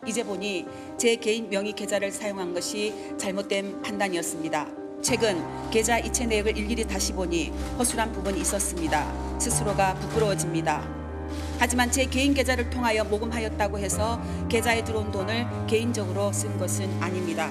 이제 보니 제 개인 명의 계좌를 사용한 것이 잘못된 판단이었습니다. 최근 계좌 이체 내역을 일일이 다시 보니 허술한 부분이 있었습니다. 스스로가 부끄러워집니다. 하지만 제 개인 계좌를 통하여 모금하였다고 해서 계좌에 들어온 돈을 개인적으로 쓴 것은 아닙니다.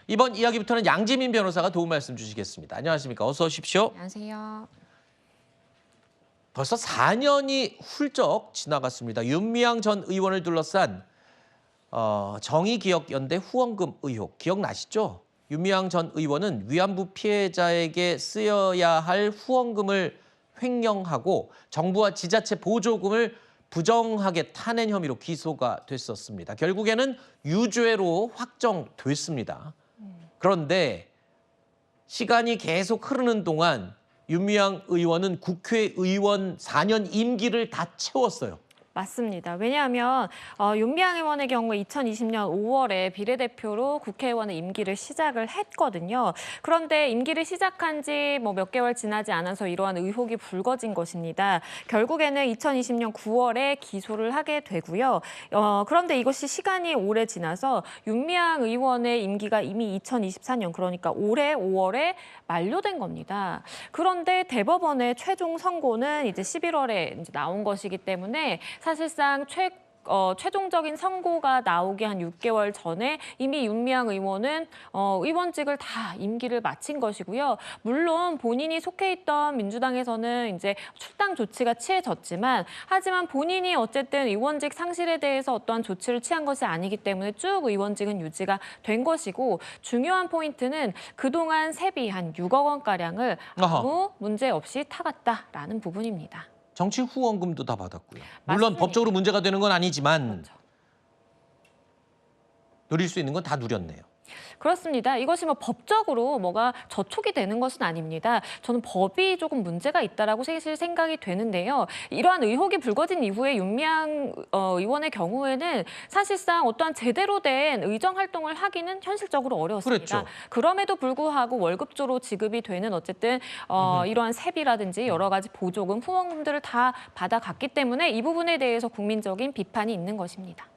이번 이야기부터는 양지민 변호사가 도움 말씀 주시겠습니다. 안녕하십니까? 어서 오십시오. 안녕하세요. 벌써 4년이 훌쩍 지나갔습니다. 윤미향 전 의원을 둘러싼 정의기억연대 후원금 의혹 기억나시죠? 윤미향 전 의원은 위안부 피해자에게 쓰여야 할 후원금을 횡령하고 정부와 지자체 보조금을 부정하게 타낸 혐의로 기소가 됐었습니다. 결국에는 유죄로 확정됐습니다. 그런데 시간이 계속 흐르는 동안 윤미향 의원은 국회의원 4년 임기를 다 채웠어요. 맞습니다. 왜냐하면 윤미향 의원의 경우 2020년 5월에 비례대표로 국회의원의 임기를 시작을 했거든요. 그런데 임기를 시작한 지 몇 개월 지나지 않아서 이러한 의혹이 불거진 것입니다. 결국에는 2020년 9월에 기소를 하게 되고요. 그런데 이것이 시간이 오래 지나서 윤미향 의원의 임기가 이미 2024년 그러니까 올해 5월에 만료된 겁니다. 그런데 대법원의 최종 선고는 이제 11월에 이제 나온 것이기 때문에 사실상 최종적인 선고가 나오기 한 6개월 전에 이미 윤미향 의원은 의원직을 다 임기를 마친 것이고요. 물론 본인이 속해 있던 민주당에서는 이제 출당 조치가 취해졌지만 하지만 본인이 어쨌든 의원직 상실에 대해서 어떠한 조치를 취한 것이 아니기 때문에 쭉 의원직은 유지가 된 것이고 중요한 포인트는 그동안 세비 한 6억 원가량을 아무 문제 없이 타갔다라는 부분입니다. 정치 후원금도 다 받았고요. 물론 맞습니다. 법적으로 문제가 되는 건 아니지만 그렇죠. 누릴 수 있는 건 다 누렸네요. 그렇습니다. 이것이 법적으로 뭐가 저촉이 되는 것은 아닙니다. 저는 법이 조금 문제가 있다라고 사실 생각이 되는데요. 이러한 의혹이 불거진 이후에 윤미향 의원의 경우에는 사실상 어떠한 제대로 된 의정 활동을 하기는 현실적으로 어려웠습니다. 그랬죠. 그럼에도 불구하고 월급조로 지급이 되는 어쨌든 이러한 세비라든지 여러 가지 보조금, 후원금들을 다 받아갔기 때문에 이 부분에 대해서 국민적인 비판이 있는 것입니다.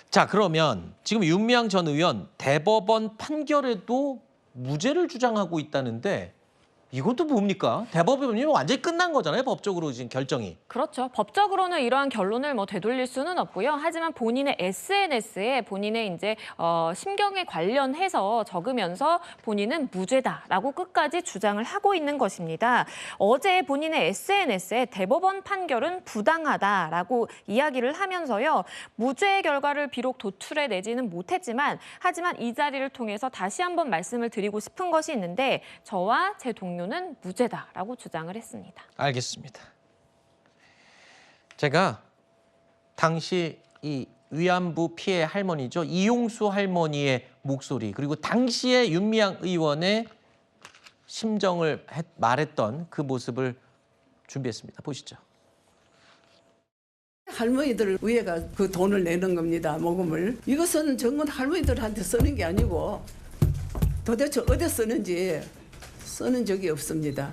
자, 그러면 지금 윤미향 전 의원 대법원 판결에도 무죄를 주장하고 있다는데 이것도 뭡니까? 대법원이 완전히 끝난 거잖아요, 법적으로 지금 결정이. 그렇죠. 법적으로는 이러한 결론을 되돌릴 수는 없고요. 하지만 본인의 SNS에 본인의 이제 심경에 관련해서 적으면서 본인은 무죄다라고 끝까지 주장을 하고 있는 것입니다. 어제 본인의 SNS에 대법원 판결은 부당하다라고 이야기를 하면서요. 무죄의 결과를 비록 도출해내지는 못했지만 하지만 이 자리를 통해서 다시 한번 말씀을 드리고 싶은 것이 있는데 저와 제 동료는 무죄다라고 주장을 했습니다. 알겠습니다. 제가 당시 이 위안부 피해 할머니죠. 이용수 할머니의 목소리 그리고 당시의 윤미향 의원의 심정을 말했던 그 모습을 준비했습니다. 보시죠. 할머니들 위에가 그 돈을 내는 겁니다. 모금을. 이것은 정말 할머니들한테 쓰는 게 아니고 도대체 어디 쓰는지 쓰는 적이 없습니다.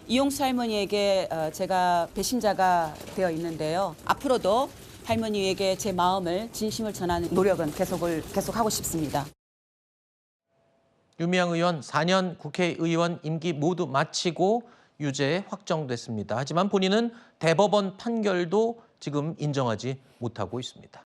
이용수 할머니에게 제가 배신자가 되어 있는데요. 앞으로도 할머니에게 제 마음을 진심을 전하는 노력은 계속하고 싶습니다. 윤미향 의원 4년 국회의원 임기 모두 마치고 유죄 확정됐습니다. 하지만 본인은 대법원 판결도 지금 인정하지 못하고 있습니다.